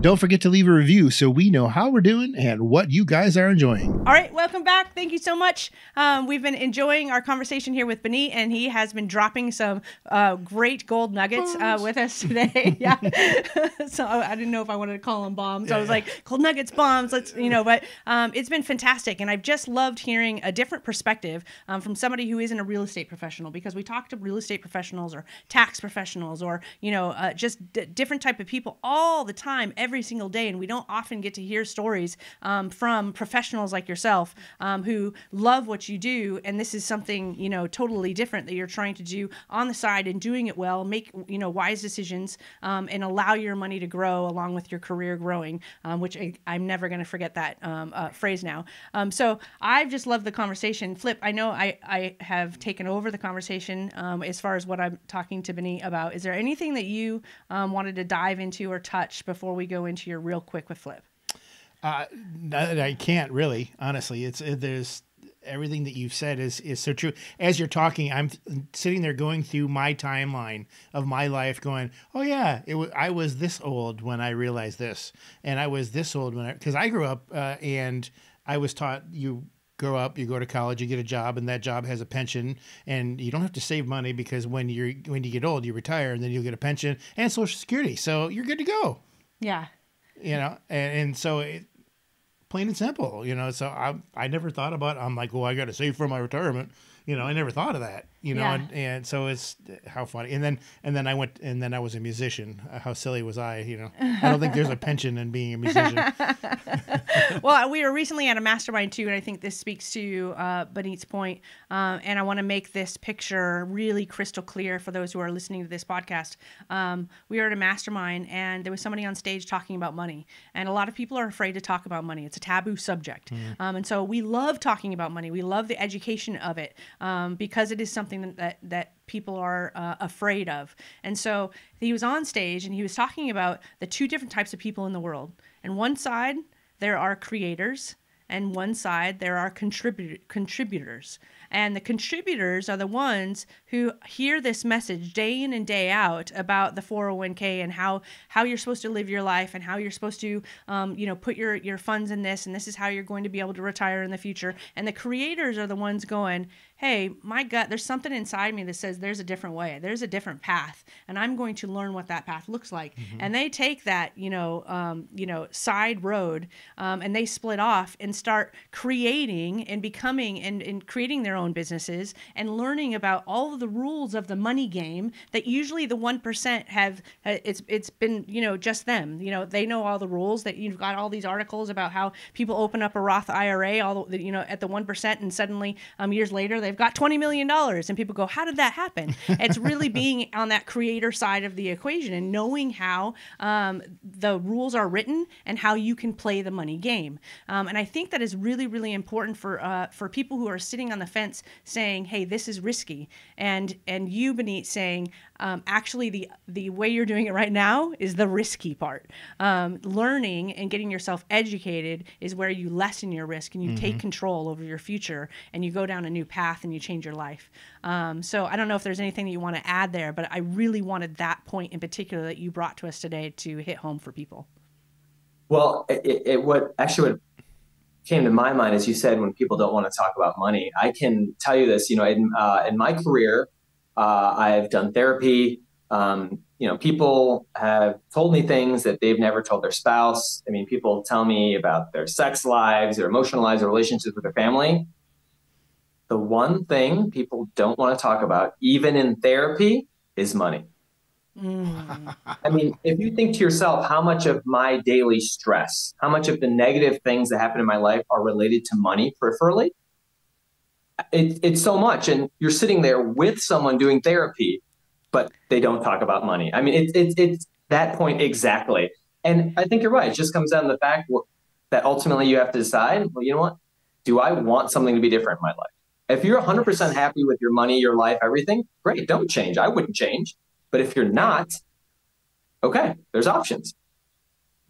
Don't forget to leave a review so we know how we're doing and what you guys are enjoying. All right, welcome back. Thank you so much. We've been enjoying our conversation here with Binit, and he has been dropping some great gold nuggets with us today. Yeah. So I didn't know if I wanted to call them bombs. I was like, gold nuggets, bombs. But it's been fantastic, and I've just loved hearing a different perspective from somebody who isn't a real estate professional, because we talk to real estate professionals or tax professionals or just different type of people all the time, every single day, and we don't often get to hear stories from professionals like yourself who love what you do, and this is something totally different that you're trying to do on the side and doing it well, make wise decisions, and allow your money to grow along with your career growing, which I'm never going to forget that phrase now. So I've just loved the conversation. Flip, I know I have taken over the conversation as far as what I'm talking to Binit about. Is there anything that you wanted to dive into or touch before we go into your real quick with Flip? I can't really, honestly. There's everything that you've said is so true. As you're talking, I'm sitting there going through my timeline of my life, going, "Oh yeah, I was this old when I realized this, and I was this old because I grew up and I was taught you." Grow up, you go to college, you get a job, and that job has a pension, and you don't have to save money because when you get old, you retire, and then you'll get a pension and Social Security, so you're good to go. Yeah. And so plain and simple, So I never thought about. I'm like, well, I got to save for my retirement. I never thought of that. Yeah. And so it's how funny. And then I was a musician. How silly was I? I don't think there's a pension in being a musician. Well, we were recently at a mastermind too, and I think this speaks to Binit's point. And I want to make this picture really crystal clear for those who are listening to this podcast. We were at a mastermind, and there was somebody on stage talking about money, and a lot of people are afraid to talk about money. It's a taboo subject, and so we love talking about money. We love the education of it because it is something that people are afraid of. And so he was on stage and he was talking about the two different types of people in the world. And one side, there are creators, and one side, there are contributors. And the contributors are the ones who hear this message day in and day out about the 401k and how you're supposed to live your life and how you're supposed to, put your funds in this, and this is how you're going to be able to retire in the future. And the creators are the ones going, hey, my gut, there's something inside me that says there's a different way, there's a different path, and I'm going to learn what that path looks like. And they take that, side road, and they split off and start creating and becoming and creating their own businesses and learning about all of the rules of the money game that usually the 1% have. It's been, just them. They know all the rules. That you've got all these articles about how people open up a Roth IRA, at the 1%, and suddenly years later they've got $20 million, and people go, how did that happen? It's really being on that creator side of the equation and knowing how the rules are written and how you can play the money game. And I think that is really, really important for people who are sitting on the fence saying, hey, this is risky. And you, Binit, saying, actually the way you're doing it right now is the risky part. Learning and getting yourself educated is where you lessen your risk and you take control over your future and you go down a new path and you change your life. So I don't know if there's anything that you want to add there, but I really wanted that point in particular that you brought to us today to hit home for people. Well, what came to my mind, as you said, when people don't want to talk about money, I can tell you this, in my career, I've done therapy. People have told me things that they've never told their spouse. I mean, people tell me about their sex lives, their emotional lives, their relationships with their family. The one thing people don't want to talk about, even in therapy, is money. I mean, if you think to yourself, how much of my daily stress, how much of the negative things that happen in my life are related to money peripherally, it's so much. And you're sitting there with someone doing therapy, but they don't talk about money. I mean, it's that point exactly. And I think you're right. It just comes down to the fact that ultimately you have to decide, well, you know what? Do I want something to be different in my life? If you're 100% happy with your money, your life, everything, great, don't change. I wouldn't change. But if you're not, okay, there's options.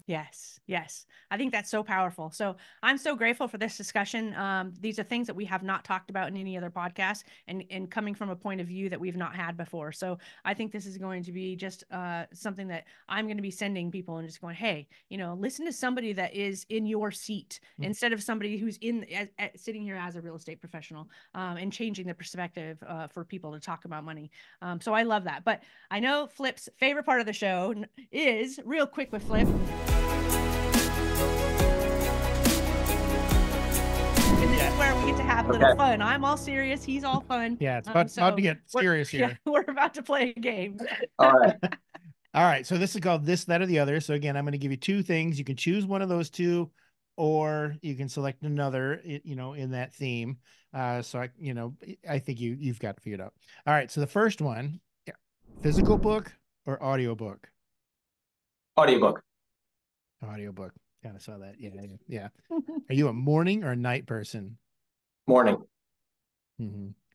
Yes. I think that's so powerful. So I'm so grateful for this discussion. These are things that we have not talked about in any other podcast and coming from a point of view that we've not had before. So I think this is going to be just something that I'm going to be sending people and just going, hey, listen to somebody that is in your seat instead of somebody who's sitting here as a real estate professional and changing the perspective for people to talk about money. So I love that. But I know Flip's favorite part of the show is real quick with Flip. Where we get to have a little fun. I'm all serious. He's all fun. Yeah, it's about to get serious here. Yeah, we're about to play a game. All right. All right. So this is called This, That, or the Other. So again, I'm going to give you two things. You can choose one of those two, or you can select another, in that theme. I think you've got it figured out. All right. So the first one, physical book or audiobook? Audiobook. Audiobook. Kind of saw that. Yeah. Are you a morning or a night person? Morning.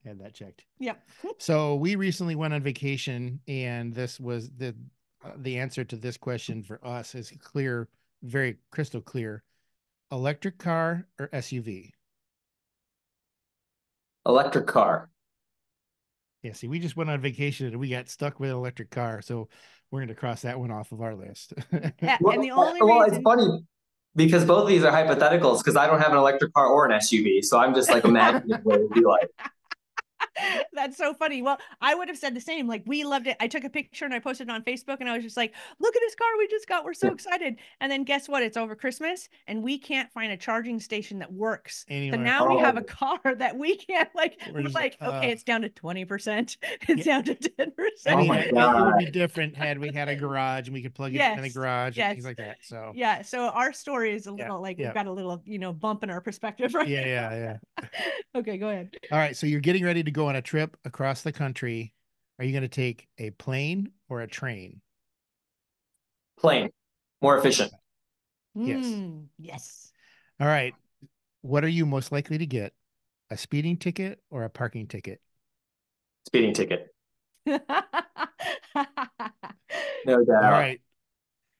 Had that checked. Yeah. So we recently went on vacation, and this was the answer to this question for us is clear, very crystal clear. Electric car or SUV? Electric car. Yeah, see, we just went on vacation and we got stuck with an electric car, so we're going to cross that one off of our list. And the only Well, it's reason funny because both of these are hypotheticals because I don't have an electric car or an SUV. So I'm just like imagining what it would be like. That's so funny. Well, I would have said the same. Like, we loved it. I took a picture and I posted it on Facebook, and I was just like, look at this car we just got. We're so excited. And then guess what? It's over Christmas and we can't find a charging station that works. So Anywhere. now we have a Oh, car that we can't, like, we're just like, okay, it's down to 20%. It's yeah. down to 10%. I oh mean, my it would God. be different had we had a garage and we could plug it in the Yes. garage and Yes. things like that. So Yeah. So our story is a yeah, little like we've yeah, got a little, bump in our perspective, right? yeah. Okay, go ahead. All right, so you're getting ready to go on a trip across the country. Are you going to take a plane or a train? Plane. More efficient. Yes. Yes. All right. What are you most likely to get? A speeding ticket or a parking ticket? Speeding ticket. No All doubt. right.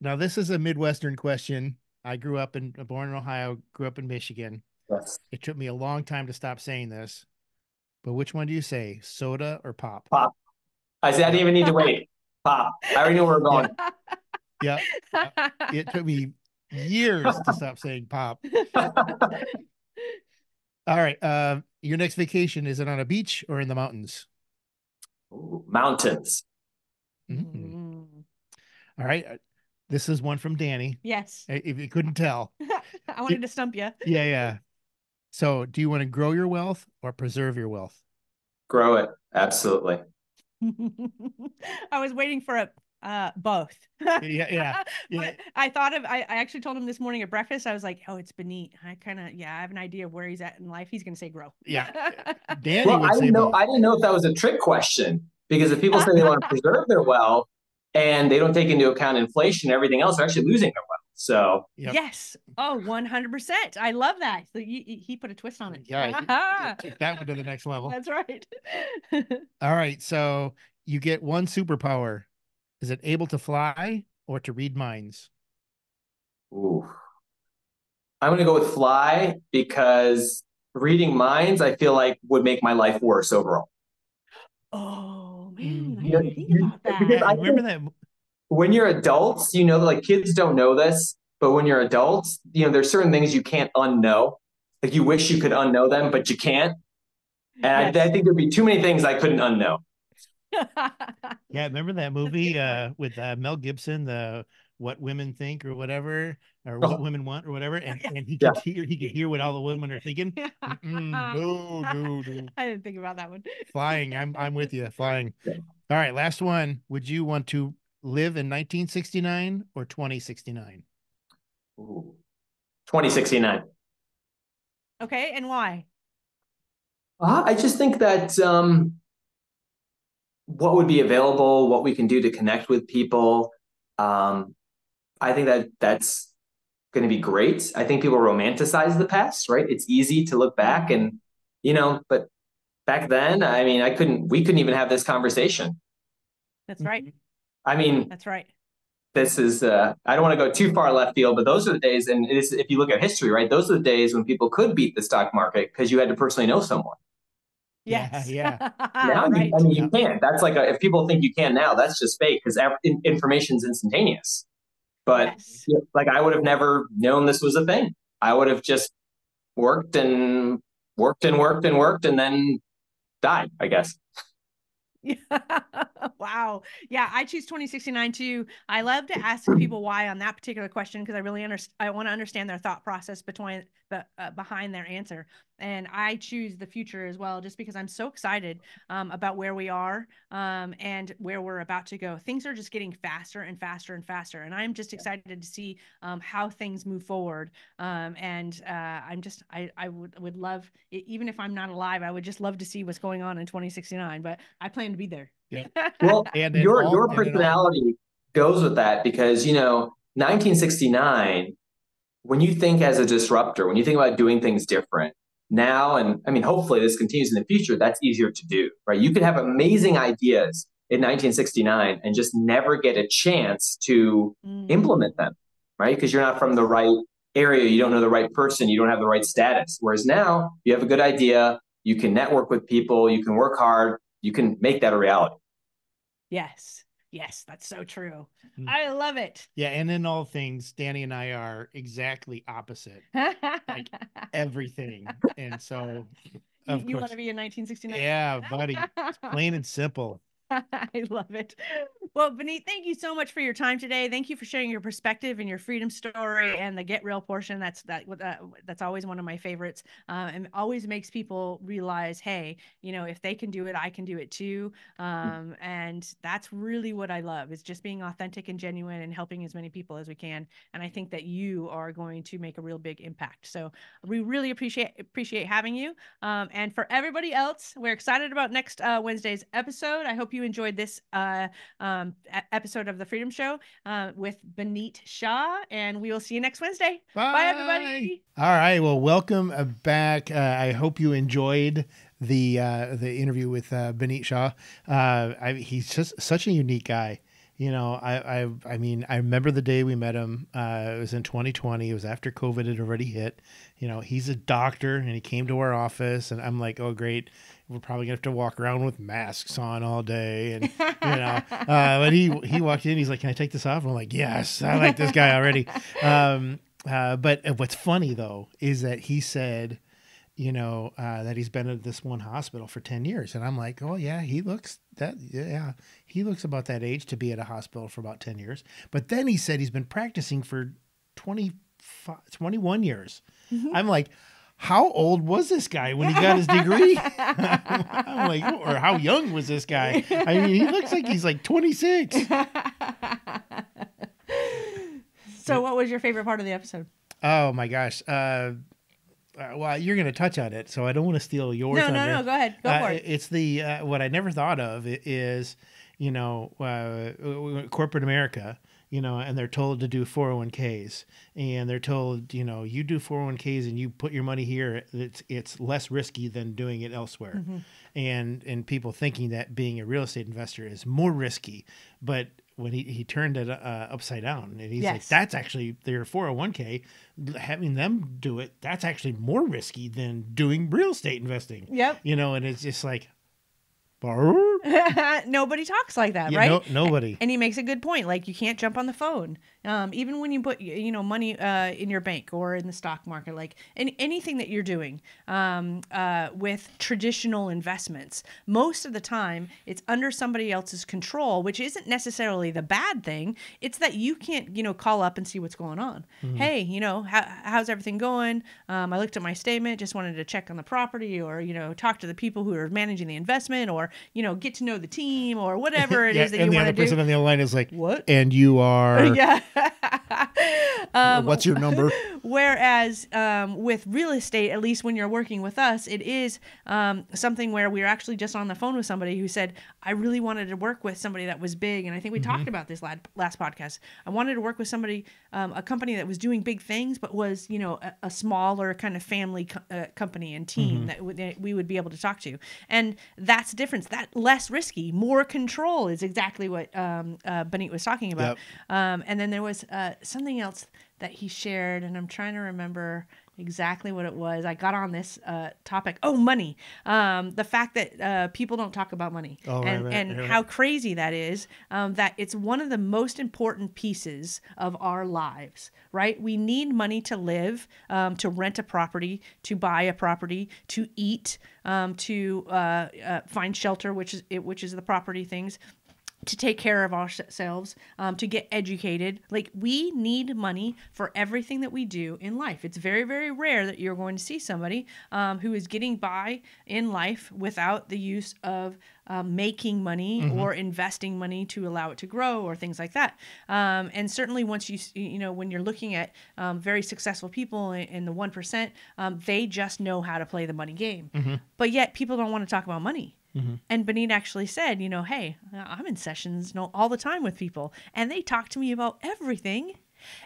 Now this is a Midwestern question. I grew up born in Ohio, grew up in Michigan. Yes. It took me a long time to stop saying this, but which one do you say, soda or pop? Pop. I said I didn't even need to wait. Pop. I already knew where we're Yeah, going. yeah. It took me years to stop saying pop. All right. Your next vacation, is it on a beach or in the mountains? Ooh, mountains. Mhm. All right. This is one from Danny. Yes. If you couldn't tell. I wanted to stump you. Yeah. So, do you want to grow your wealth or preserve your wealth? Grow it. Absolutely. I was waiting for both. Yeah. But I actually told him this morning at breakfast, I was like, oh, it's Binit. I have an idea of where he's at in life. He's going to say grow. Yeah. Danny Well, would say both. I didn't know if that was a trick question because if people say they want to preserve their wealth and they don't take into account inflation and everything else, they're actually losing their wealth. So Yep. Yes. Oh, 100%. I love that. So he put a twist on it. Yeah. Took that one to the next level. That's right. All right. So, you get one superpower. Is it able to fly or to read minds? ooh. I'm going to go with fly because reading minds, I feel like would make my life worse overall. Oh man, I You know, didn't think about because that. I Remember think that? when you're adults, like kids don't know this, but when you're adults, there's certain things you can't unknow. Like you wish you could unknow them, but you can't. And I Yes. think there'd be too many things I couldn't unknow. Yeah, remember that movie with Mel Gibson, the What Women Think or whatever, or What Oh, Women Want or whatever, and he yeah. could hear what all the women are thinking. No. I didn't think about that one. Flying, I'm with you. Flying. All right, last one. Would you want to live in 1969 or 2069? Ooh. 2069. Okay, and why? I just think that what would be available, what we can do to connect with people, um, I think that that's going to be great. I think people romanticize the past, right? It's easy to look back and, but back then, I mean, we couldn't even have this conversation. That's right. I mean, That's right. this is, I don't want to go too far left field, but those are the days. And if you look at history, right, those are the days when people could beat the stock market because you had to personally know someone. Yes. Yeah. Now, Right. you can't. That's like if people think you can now, that's just fake because information's instantaneous. But Yes. like I would have never known this was a thing. I would have just worked and worked and worked and worked and then died, I guess. Wow. Yeah, I choose 2069 too. I love to ask people why on that particular question because I really I want to understand their thought process behind their answer. And I choose the future as well, just because I'm so excited about where we are and where we're about to go. Things are just getting faster and faster and faster, and I'm just excited to see how things move forward. I would love, even if I'm not alive, I would just love to see what's going on in 2069. But I plan to be there. Yeah. Well, And your personality goes with that because 1969. When you think as a disruptor, when you think about doing things different now, and I mean, hopefully this continues in the future, that's easier to do, right? You could have amazing ideas in 1969 and just never get a chance to implement them, right? Because you're not from the right area, you don't know the right person, you don't have the right status. Whereas now you have a good idea, you can network with people, you can work hard, you can make that a reality. Yes. Yes, that's so true. I love it. Yeah, and in all things, Danny and I are exactly opposite. Like everything. And so, of you course. want to be in 1969? Yeah, buddy. It's plain and simple. I love it. Well, Binit, thank you so much for your time today. Thank you for sharing your perspective and your freedom story and the get real portion. That's always one of my favorites, and always makes people realize, hey, if they can do it, I can do it too. And that's really what I love, is just being authentic and genuine and helping as many people as we can. And I think that you are going to make a real big impact. So we really appreciate having you. And for everybody else, we're excited about next Wednesday's episode. I hope you enjoyed this episode of the Freedom Show with Binit Shah, and we will see you next Wednesday. Bye everybody. All right. Well, welcome back. I hope you enjoyed the interview with Binit Shah. He's just such a unique guy. I mean, I remember the day we met him. It was in 2020. It was after COVID had already hit. He's a doctor, and he came to our office, and I'm like, oh, great. We're probably gonna have to walk around with masks on all day, and but he walked in. He's like, "Can I take this off?" And I'm like, "Yes, I like this guy already." But what's funny though is that he said, that he's been at this one hospital for 10 years, and I'm like, "Oh yeah, he looks about that age to be at a hospital for about 10 years." But then he said he's been practicing for 21 years. Mm-hmm. I'm like, how old was this guy when he got his degree? I'm like, or how young was this guy? I mean, he looks like he's like 26. So what was your favorite part of the episode? Oh my gosh. Well, you're going to touch on it, so I don't want to steal yours. No, go ahead. Go for it. It's the, what I never thought of is, corporate America, and they're told to do 401ks, and they're told, you do 401ks and you put your money here, it's less risky than doing it elsewhere. Mm-hmm. And people thinking that being a real estate investor is more risky. But when he turned it upside down, and he's like, that's actually their 401k, having them do it, that's actually more risky than doing real estate investing. Yep. And it's just like, nobody talks like that, yeah, right? Nobody. And he makes a good point. Like, you can't jump on the phone. Even when you put, money in your bank or in the stock market, like anything that you're doing with traditional investments, most of the time it's under somebody else's control, which isn't necessarily the bad thing. It's that you can't, call up and see what's going on. Mm-hmm. Hey, how's everything going? I looked at my statement, just wanted to check on the property, or, talk to the people who are managing the investment, or, get to know the team, or whatever it is that you want to do. And the other person on the other line is like, what? And you are... Yeah. What's your number? Whereas with real estate, at least when you're working with us, it is something where we were actually just on the phone with somebody who said, I really wanted to work with somebody that was big. And I think we talked about this last podcast. I wanted to work with somebody, a company that was doing big things, but was, a smaller kind of family company and team that we would be able to talk to. And that's the difference. That less risky, more control is exactly what Binit was talking about. Yep. And then there was something else that he shared, and I'm trying to remember exactly what it was. I got on this topic. Oh, money. The fact that people don't talk about money, and how crazy that is, that it's one of the most important pieces of our lives, right? We need money to live, to rent a property, to buy a property, to eat, to find shelter, which is the property things, to take care of ourselves, to get educated. Like, we need money for everything that we do in life. It's very, very rare that you're going to see somebody who is getting by in life without the use of making money or investing money to allow it to grow, or things like that. And certainly once when you're looking at very successful people in the 1%, they just know how to play the money game. But yet people don't want to talk about money. And Binit actually said, hey, I'm in sessions all the time with people, and they talk to me about everything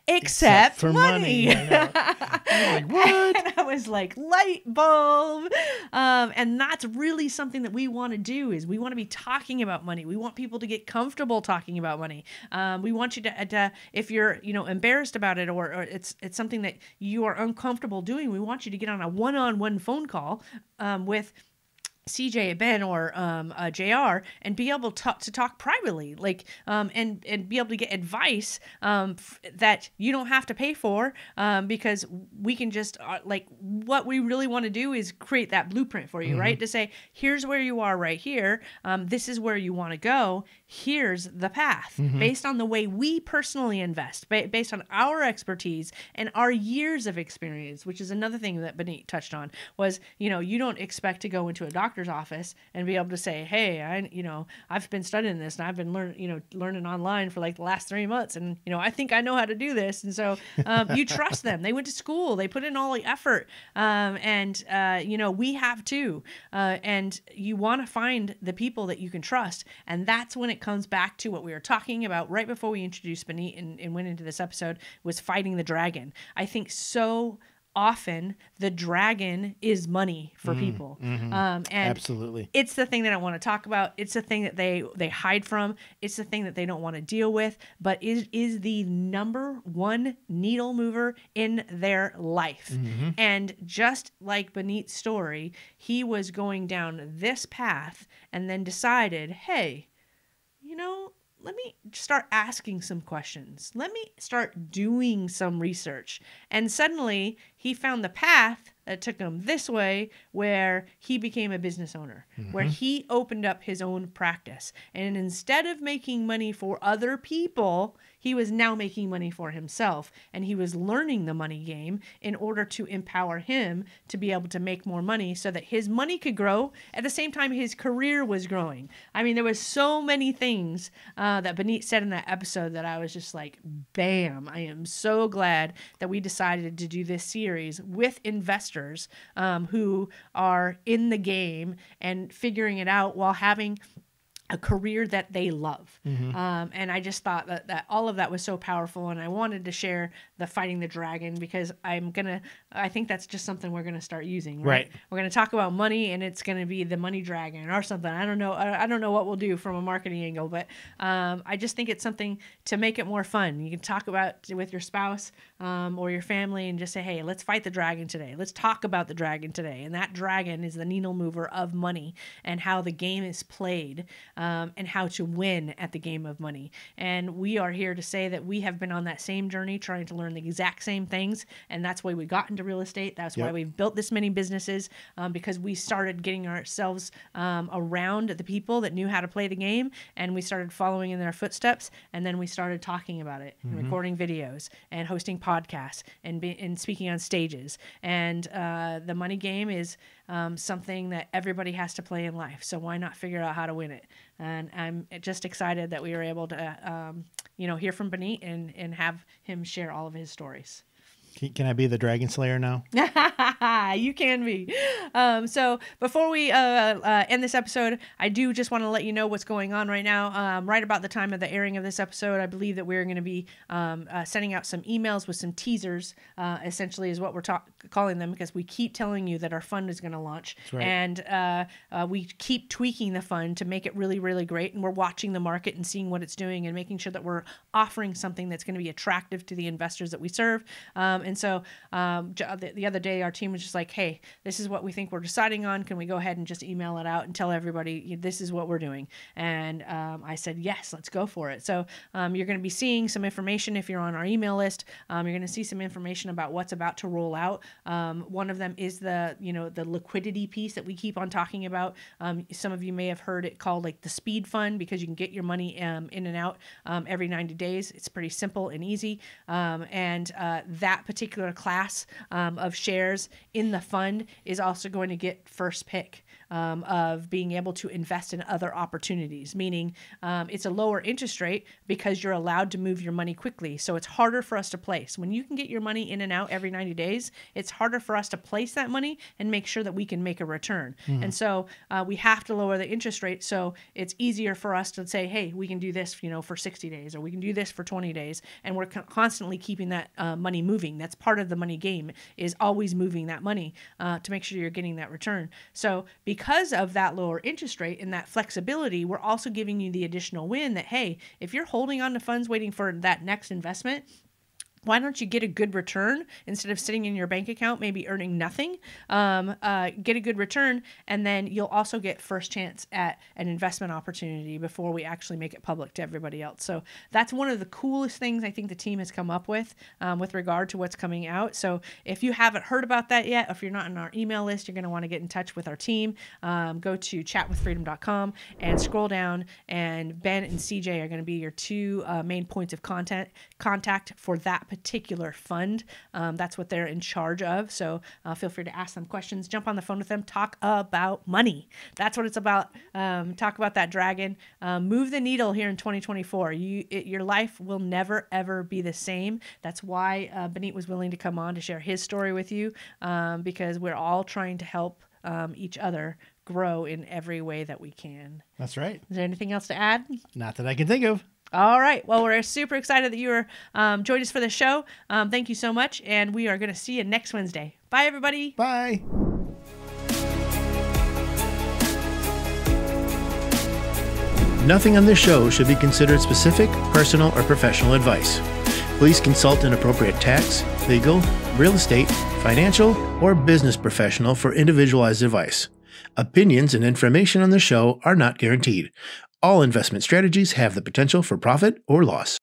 except for money. I know. I'm like, what? And I was like, light bulb. And that's really something that we want to do is we want to be talking about money. We want people to get comfortable talking about money. We want you to if you're, embarrassed about it or it's something that you are uncomfortable doing, we want you to get on a one-on-one phone call with CJ, Ben, or JR, and be able to talk privately, and be able to get advice that you don't have to pay for, because we can just what we really want to do is create that blueprint for you, right? To say, here's where you are right here. This is where you want to go. Here's the path based on the way we personally invest, based on our expertise and our years of experience, which is another thing that Binit touched on was, you don't expect to go into a doctor's office and be able to say, hey, I've been studying this and I've been learning online for like the last 3 months. And, I think I know how to do this. And so you trust them. They went to school, they put in all the effort. We have too. And you want to find the people that you can trust. And that's when it comes back to what we were talking about right before we introduced Binit and went into this episode, was fighting the dragon. I think so often the dragon is money for people. And absolutely, it's the thing that I want to talk about. It's the thing that they hide from. It's the thing that they don't want to deal with, but it is the number one needle mover in their life. And just like Binit's story, he was going down this path and then decided, hey, let me start asking some questions. Let me start doing some research. And suddenly he found the path that took him this way, where he became a business owner, where he opened up his own practice. And instead of making money for other people, he was now making money for himself. And he was learning the money game in order to empower him to be able to make more money so that his money could grow at the same time his career was growing. I mean, there was so many things that Binit said in that episode that I was just like, bam, I am so glad that we decided to do this series with investors who are in the game and figuring it out while having a career that they love. And I just thought that all of that was so powerful. And I wanted to share the fighting the dragon because I think that's just something we're going to start using, right? We're going to talk about money and it's going to be the money dragon or something. I don't know. I don't know what we'll do from a marketing angle, but I just think it's something to make it more fun. You can talk about with your spouse or your family and just say, hey, let's fight the dragon today. Let's talk about the dragon today. And that dragon is the needle mover of money and how the game is played. And how to win at the game of money. And we are here to say that we have been on that same journey trying to learn the exact same things. And that's why we got into real estate. That's why we've built this many businesses, because we started getting ourselves around the people that knew how to play the game. And we started following in their footsteps. And then we started talking about it and recording videos and hosting podcasts and speaking on stages. And the money game is something that everybody has to play in life. So why not figure out how to win it? And I'm just excited that we were able to, hear from Binit and have him share all of his stories. Can I be the dragon slayer now? You can be. So before we end this episode, I do just want to let you know what's going on right now. Right about the time of the airing of this episode, I believe that we're going to be sending out some emails with some teasers, essentially is what we're calling them, because we keep telling you that our fund is going to launch. That's right. And we keep tweaking the fund to make it really, really great. And we're watching the market and seeing what it's doing and making sure that we're offering something that's going to be attractive to the investors that we serve. And so the other day, our team was just like, hey, this is what we think we're deciding on. Can we go ahead and just email it out and tell everybody this is what we're doing? And I said, yes, let's go for it. So you're going to be seeing some information if you're on our email list. You're going to see some information about what's about to roll out. One of them is the liquidity piece that we keep on talking about. Some of you may have heard it called like the speed fund, because you can get your money in and out every 90 days. It's pretty simple and easy. And that particular class of shares in the fund is also going to get first pick. of being able to invest in other opportunities, meaning it's a lower interest rate because you're allowed to move your money quickly. So it's harder for us to place. When you can get your money in and out every 90 days, it's harder for us to place that money and make sure that we can make a return. And so we have to lower the interest rate, so it's easier for us to say, hey, we can do this, for 60 days, or we can do this for 20 days, and we're constantly keeping that money moving. That's part of the money game, is always moving that money to make sure you're getting that return. So because of that lower interest rate and that flexibility, we're also giving you the additional win that, hey, if you're holding on to funds waiting for that next investment, why don't you get a good return instead of sitting in your bank account, maybe earning nothing? Get a good return, and then you'll also get first chance at an investment opportunity before we actually make it public to everybody else. So that's one of the coolest things I think the team has come up with regard to what's coming out. So if you haven't heard about that yet, if you're not on our email list, you're going to want to get in touch with our team. Go to chatwithfreedom.com and scroll down, and Ben and CJ are going to be your two main points of contact for that particular fund. That's what they're in charge of. So feel free to ask them questions, jump on the phone with them, talk about money. That's what it's about. Talk about that dragon. Move the needle here in 2024. Your life will never, ever be the same. That's why Binit was willing to come on to share his story with you, because we're all trying to help each other grow in every way that we can. That's right. Is there anything else to add? Not that I can think of. All right. Well, we're super excited that you were joined us for the show. Thank you so much. And we are going to see you next Wednesday. Bye, everybody. Bye. Nothing on this show should be considered specific, personal, or professional advice. Please consult an appropriate tax, legal, real estate, financial, or business professional for individualized advice. Opinions and information on the show are not guaranteed. All investment strategies have the potential for profit or loss.